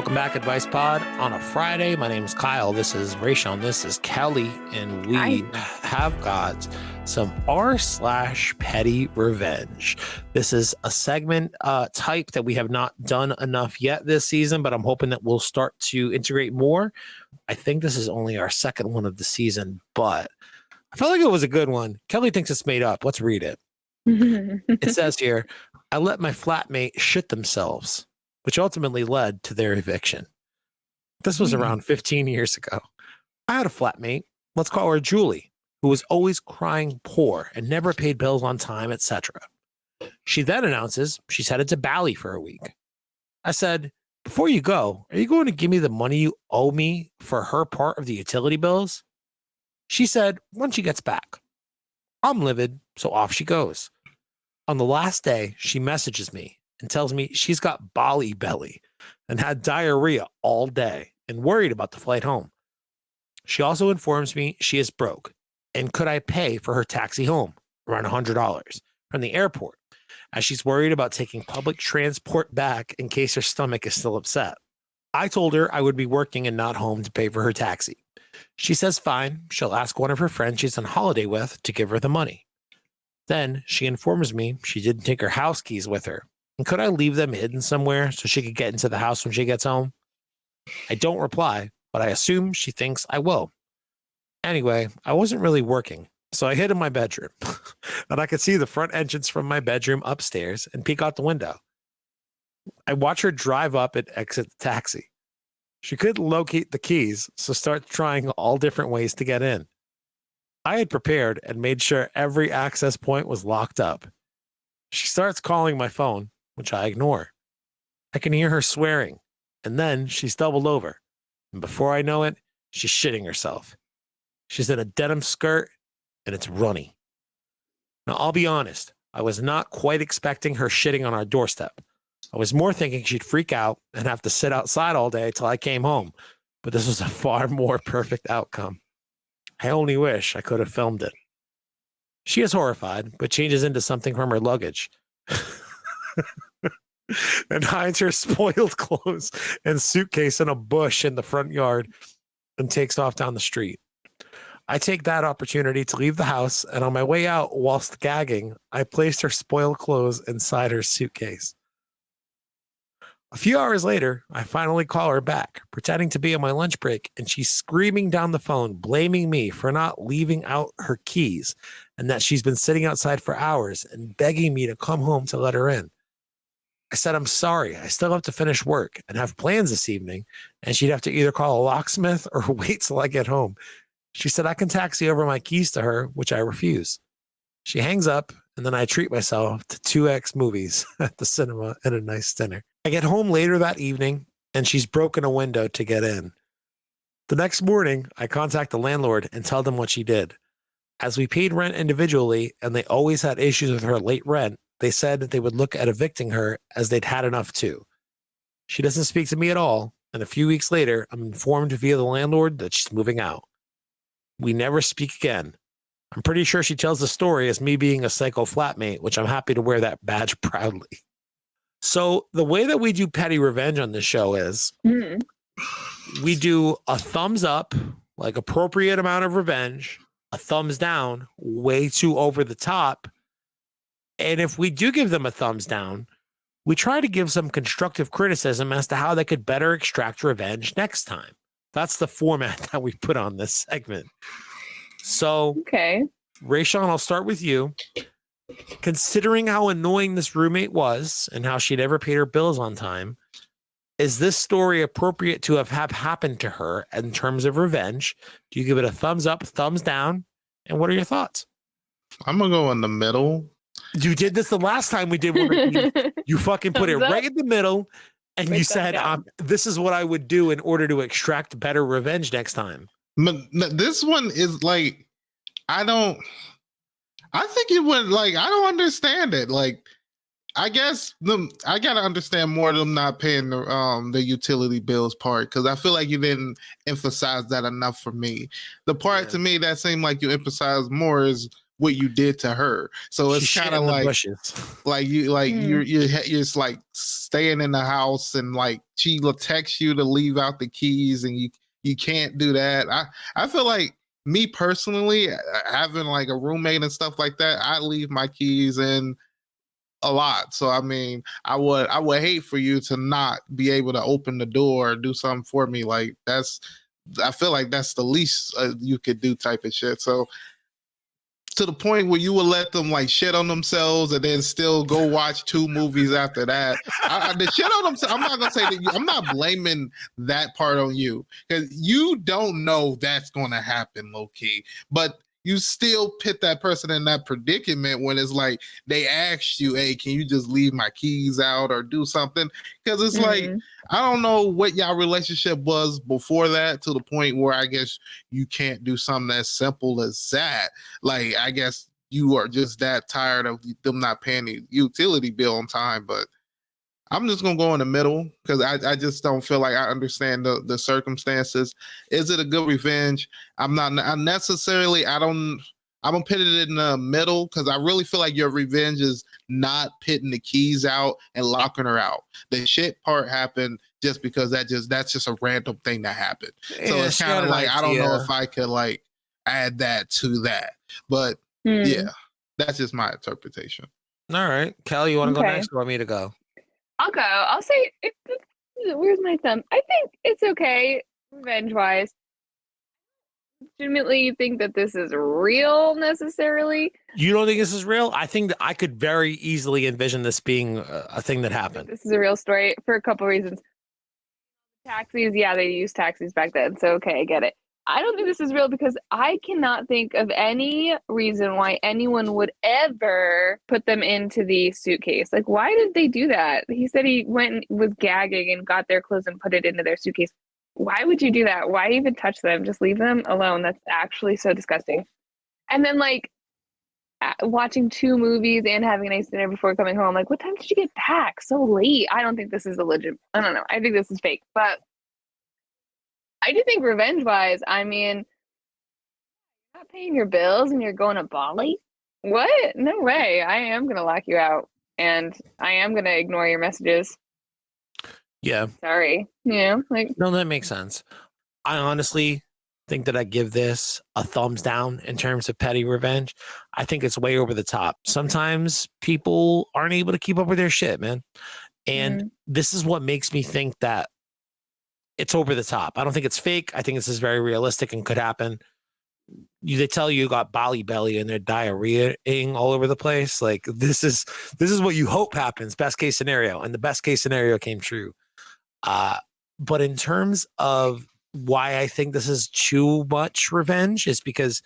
Welcome back, Advice Pod, on a Friday. My name is Kyle. This is Raysean. This is Kelly, and we have got some r/petty revenge. This is a segment type that we have not done enough yet this season, but I'm hoping that we'll start to integrate more. I think this is only our second one of the season, but I felt like it was a good one. Kelly thinks it's made up. Let's read it. It says here, I let my flatmate shit themselves, which ultimately led to their eviction. This was around 15 years ago. I had a flatmate, let's call her Julie, who was always crying poor and never paid bills on time, etc. She then announces she's headed to Bali for a week. I said, before you go, are you going to give me the money you owe me for her part of the utility bills? She said, when she gets back. I'm livid, so off she goes. On the last day, she messages me and tells me she's got Bali belly and had diarrhea all day and worried about the flight home. She also informs me she is broke and could I pay for her taxi home, around $100, from the airport, as she's worried about taking public transport back in case her stomach is still upset. I told her I would be working and not home to pay for her taxi. She says fine, she'll ask one of her friends she's on holiday with to give her the money. Then she informs me she didn't take her house keys with her. And could I leave them hidden somewhere so she could get into the house when she gets home? I don't reply, but I assume she thinks I will. Anyway, I wasn't really working, so I hid in my bedroom. And I could see the front entrance from my bedroom upstairs and peek out the window. I watch her drive up and exit the taxi. She couldn't locate the keys, so starts trying all different ways to get in. I had prepared and made sure every access point was locked up. She starts calling my phone, which I ignore. I can hear her swearing, and then she's doubled over. And before I know it, she's shitting herself. She's in a denim skirt, and it's runny. Now, I'll be honest, I was not quite expecting her shitting on our doorstep. I was more thinking she'd freak out and have to sit outside all day till I came home, but this was a far more perfect outcome. I only wish I could have filmed it. She is horrified, but changes into something from her luggage and hides her spoiled clothes and suitcase in a bush in the front yard and takes off down the street. I take that opportunity to leave the house, and on my way out, whilst gagging, I placed her spoiled clothes inside her suitcase. A few hours later, I finally call her back, pretending to be on my lunch break, and she's screaming down the phone, blaming me for not leaving out her keys and that she's been sitting outside for hours and begging me to come home to let her in. I said, I'm sorry, I still have to finish work and have plans this evening, and she'd have to either call a locksmith or wait till I get home. She said I can taxi over my keys to her, which I refuse. She hangs up, and then I treat myself to 2X movies at the cinema and a nice dinner. I get home later that evening, and she's broken a window to get in. The next morning, I contact the landlord and tell them what she did. As we paid rent individually, and they always had issues with her late rent, they said that they would look at evicting her as they'd had enough too. She doesn't speak to me at all, and a few weeks later, I'm informed via the landlord that she's moving out. We never speak again. I'm pretty sure she tells the story as me being a psycho flatmate, which I'm happy to wear that badge proudly. So the way that we do petty revenge on this show is we do a thumbs up, like appropriate amount of revenge, a thumbs down, way too over the top. And if we do give them a thumbs down, we try to give some constructive criticism as to how they could better extract revenge next time. That's the format that we put on this segment. So, okay, Raysean, I'll start with you. Considering how annoying this roommate was and how she never paid her bills on time, is this story appropriate to have happened to her in terms of revenge? Do you give it a thumbs up, thumbs down? And what are your thoughts? I'm going to go in the middle. You did this the last time we did one. You fucking put it right in the middle. And you said, this is what I would do in order to extract better revenge next time. But this one is like, I think it would, like, I don't understand it. Like, I guess I got to understand more of them not paying the utility bills part, because I feel like you didn't emphasize that enough for me. The part to me that seemed like you emphasized more is what you did to her. So She it's shit kind of in the like bushes. you're just like staying in the house, and like she will text you to leave out the keys, and you can't do that. I feel like, me personally, having like a roommate and stuff like that, I leave my keys in a lot. So I mean, I would hate for you to not be able to open the door or do something for me. Like I feel like that's the least you could do, type of shit. So to the point where you would let them like shit on themselves and then still go watch 2 movies after that. The shit on themselves, I'm not gonna say that I'm not blaming that part on you, because you don't know that's gonna happen, low key. But you still put that person in that predicament when it's like they asked you, hey, can you just leave my keys out or do something? Because it's like, I don't know what y'all relationship was before that, to the point where I guess you can't do something as simple as that. Like, I guess you are just that tired of them not paying the utility bill on time. But I'm just gonna go in the middle, because I just don't feel like I understand the circumstances. Is it a good revenge? I'm not necessarily. I don't put it in the middle, because I really feel like your revenge is not putting the keys out and locking her out. The shit part happened just because that's just a random thing that happened. So Yeah, it's she kind had of an like, I don't know idea. if I could like add that to that. But yeah, that's just my interpretation. All right, Kelly, you want to go Okay. next, or want me to go? I'll go. I'll say, where's my thumb? I think it's okay, revenge-wise. Legitimately think that this is real necessarily. You don't think this is real? I think that I could very easily envision this being a thing that happened. This is a real story for a couple reasons. Taxis, yeah, they used taxis back then, so okay, I get it. I don't think this is real because I cannot think of any reason why anyone would ever put them into the suitcase. Like, why did they do that? He said he went and was gagging and got their clothes and put it into their suitcase. Why would you do that? Why even touch them? Just leave them alone. That's actually so disgusting. And then, like, watching 2 movies and having a nice dinner before coming home. Like, what time did you get back? So late. I don't think this is a legit. I don't know. I think this is fake. But I do think revenge-wise, I mean, you're not paying your bills and you're going to Bali? What? No way. I am going to lock you out. And I am going to ignore your messages. Yeah. Sorry. Yeah. Like, no, that makes sense. I honestly think that I give this a thumbs down in terms of petty revenge. I think it's way over the top. Sometimes people aren't able to keep up with their shit, man. And this is what makes me think that it's over the top. I don't think it's fake. I think this is very realistic and could happen. They tell you got Bali belly and they're diarrheaing all over the place. Like, this is what you hope happens. Best case scenario. And the best case scenario came true. But in terms of why I think this is too much revenge is because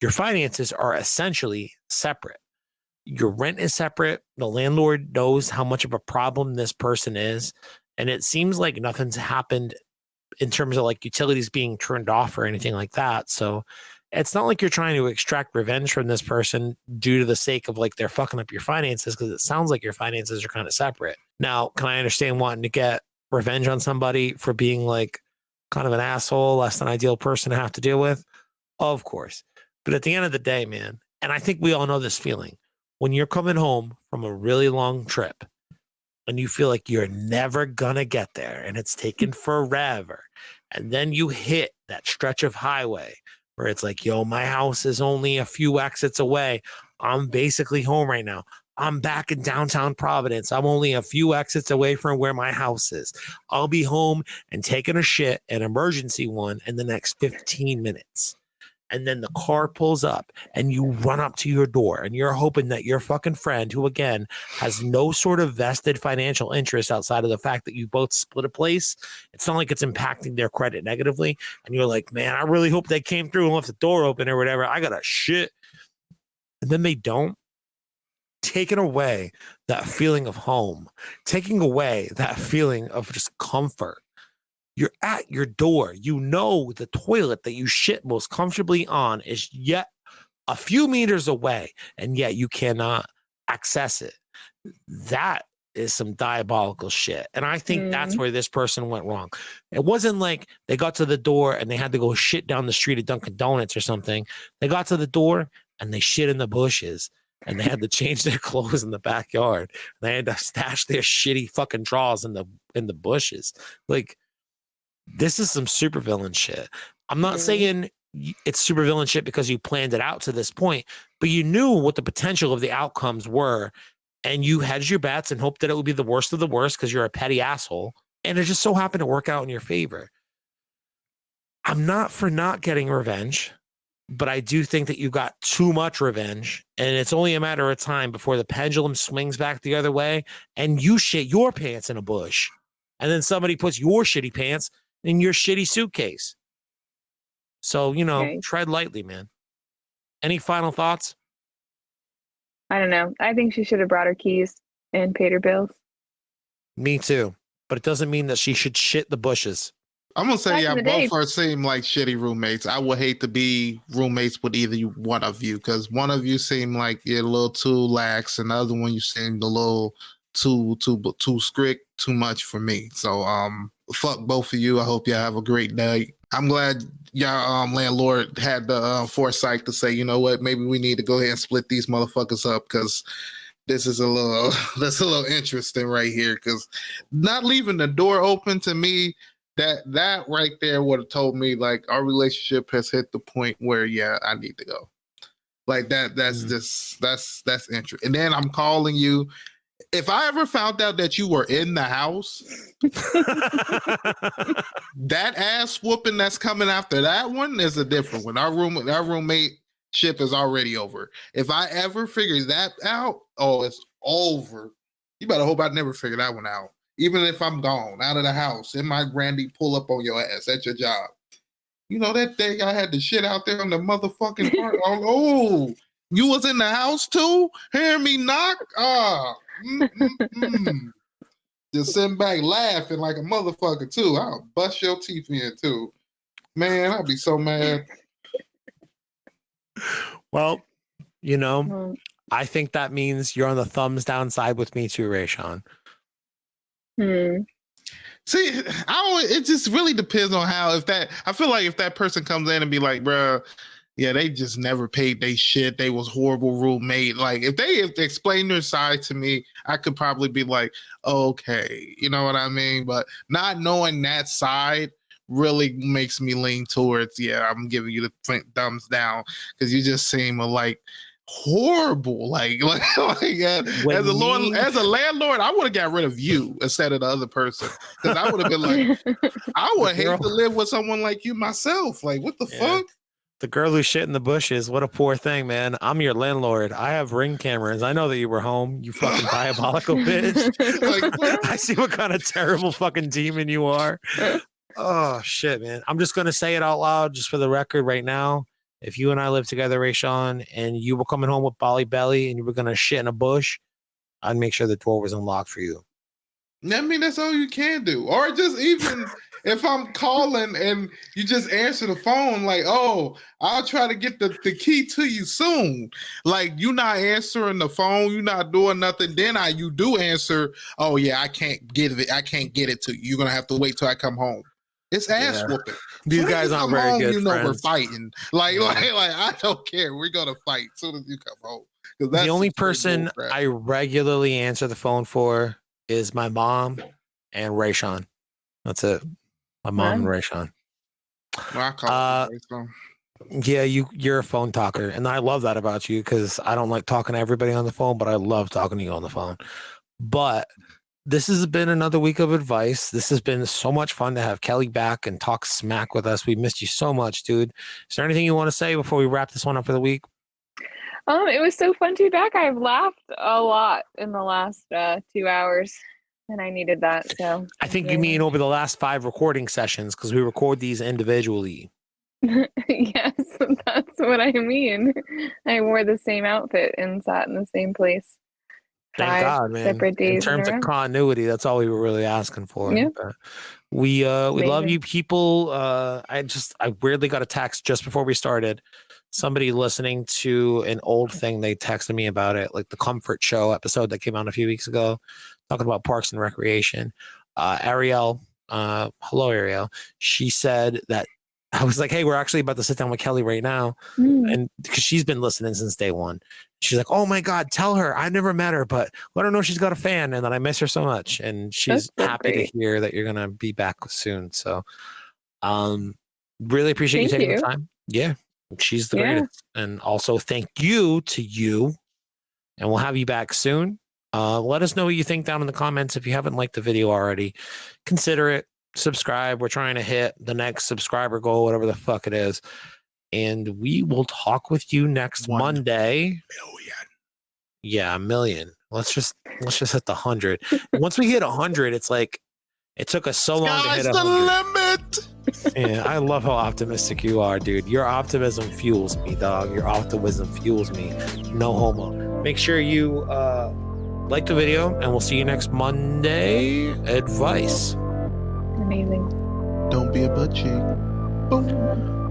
your finances are essentially separate. Your rent is separate. The landlord knows how much of a problem this person is. And it seems like nothing's happened in terms of like utilities being turned off or anything like that. So it's not like you're trying to extract revenge from this person due to the sake of like they're fucking up your finances, because it sounds like your finances are kind of separate. Now, can I understand wanting to get revenge on somebody for being like kind of an asshole, less than ideal person to have to deal with? Of course. But at the end of the day, man, and I think we all know this feeling, when you're coming home from a really long trip and you feel like you're never gonna get there and it's taken forever, and then you hit that stretch of highway where it's like, yo, my house is only a few exits away. I'm basically home right now. I'm back in downtown Providence. I'm only a few exits away from where my house is. I'll be home and taking a shit, an emergency one, in the next 15 minutes. And then the car pulls up and you run up to your door and you're hoping that your fucking friend, who again has no sort of vested financial interest outside of the fact that you both split a place, it's not like it's impacting their credit negatively. And you're like, man, I really hope they came through and left the door open or whatever. I got a shit. And then they don't. Taking away that feeling of home, taking away that feeling of just comfort. You're at your door. You know the toilet that you shit most comfortably on is yet a few meters away, and yet you cannot access it. That is some diabolical shit. And I think that's where this person went wrong. It wasn't like they got to the door and they had to go shit down the street at Dunkin' Donuts or something. They got to the door, and they shit in the bushes, and they had to change their clothes in the backyard. And they had to stash their shitty fucking drawers in the bushes. Like, this is some supervillain shit. I'm not saying it's supervillain shit because you planned it out to this point, but you knew what the potential of the outcomes were, and you hedged your bets and hoped that it would be the worst of the worst because you're a petty asshole, and it just so happened to work out in your favor. I'm not for not getting revenge, but I do think that you got too much revenge, and it's only a matter of time before the pendulum swings back the other way and you shit your pants in a bush, and then somebody puts your shitty pants in your shitty suitcase. So, tread lightly, man. Any final thoughts? I don't know. I think she should have brought her keys and paid her bills. Me too. But it doesn't mean that she should shit the bushes. I'm going to say, both are seem like shitty roommates. I would hate to be roommates with either one of you, because one of you seem like you're a little too lax, and the other one you seemed a little too strict, too much for me. So fuck both of you. I hope y'all have a great day. I'm glad y'all landlord had the foresight to say, you know what, maybe we need to go ahead and split these motherfuckers up, because this is a little interesting right here. Because not leaving the door open, to me, that right there would have told me like our relationship has hit the point where I need to go. Like that's interesting. And then I'm calling you. If I ever found out that you were in the house, that ass whooping that's coming after that one is a different one. Our roommate ship is already over. If I ever figure that out, it's over. You better hope I never figure that one out. Even if I'm gone out of the house and my grandy pull up on your ass at your job. You know that day I had the shit out there on the motherfucking part. You was in the house too? Hear me knock? Just sitting back laughing like a motherfucker too. I'll bust your teeth in too. Man, I'll be so mad. Well, I think that means you're on the thumbs down side with me too, Raysean. See, it just really depends on how. I feel like if that person comes in and be like, bro, yeah, they just never paid they shit. They was horrible roommate. Like if they explain their side to me, I could probably be like, okay, you know what I mean? But not knowing that side really makes me lean towards, I'm giving you the thumbs down, because you just seem like horrible. As a landlord, I would have got rid of you instead of the other person, because I would have been like, I would hate to live with someone like you myself. Like, what the fuck? The girl who shit in the bushes. What a poor thing, man. I'm your landlord. I have Ring cameras. I know that you were home, you fucking diabolical bitch. I see what kind of terrible fucking demon you are. Oh, shit, man. I'm just going to say it out loud just for the record right now. If you and I lived together, Raysean, and you were coming home with Bolly Belly and you were going to shit in a bush, I'd make sure the door was unlocked for you. I mean, that's all you can do. Or just even if I'm calling and you just answer the phone, like, I'll try to get the key to you soon. Like, you not answering the phone, you not doing nothing. Then you do answer, I can't get it. I can't get it to you. You're going to have to wait till I come home. It's ass whooping. These guys aren't very good friends. We're fighting. Like, I don't care. We're going to fight as soon as you come home. The only person I regularly answer the phone for is my mom and Raysean. That's it. My mom and Raysean. Well, I call Raysean. Yeah, you're a phone talker, and I love that about you, because I don't like talking to everybody on the phone, but I love talking to you on the phone. But this has been another week of advice. This has been so much fun to have Kelly back and talk smack with us. We missed you so much, dude. Is there anything you want to say before we wrap this one up for the week? It was so fun to be back. I've laughed a lot in the last 2 hours, and I needed that. So I think you mean over the last 5 recording sessions, because we record these individually. Yes, that's what I mean. I wore the same outfit and sat in the same place. Thank God, man. Separate days in terms of continuity, that's all we were really asking for. Yeah. We love you people. I weirdly got a text just before we started. Somebody listening to an old thing, they texted me about it, like the Comfort Show episode that came out a few weeks ago, talking about Parks and Recreation. Ariel, hello, Ariel. She said that I was like, hey, we're actually about to sit down with Kelly right now. And because she's been listening since day one. She's like, oh my God, tell her I never met her, but let her know she's got a fan and that I miss her so much. And she's so happy great. to hear that you're going to be back soon. So really appreciate you taking the time. Yeah, she's the greatest. And also thank you to you. And we'll have you back soon. Let us know what you think down in the comments. If you haven't liked the video already, consider it. Subscribe. We're trying to hit the next subscriber goal, whatever the fuck it is. And we will talk with you next Monday. Million. Yeah, 1 million. Let's just hit the 100. Once we hit 100, it's like it took us so long to hit 100. The limit. Yeah, I love how optimistic you are, dude. Your optimism fuels me, dog. Your optimism fuels me. No homo. Make sure you like the video, and we'll see you next Monday. Advice. Amazing. Don't be a butt cheek. Boom.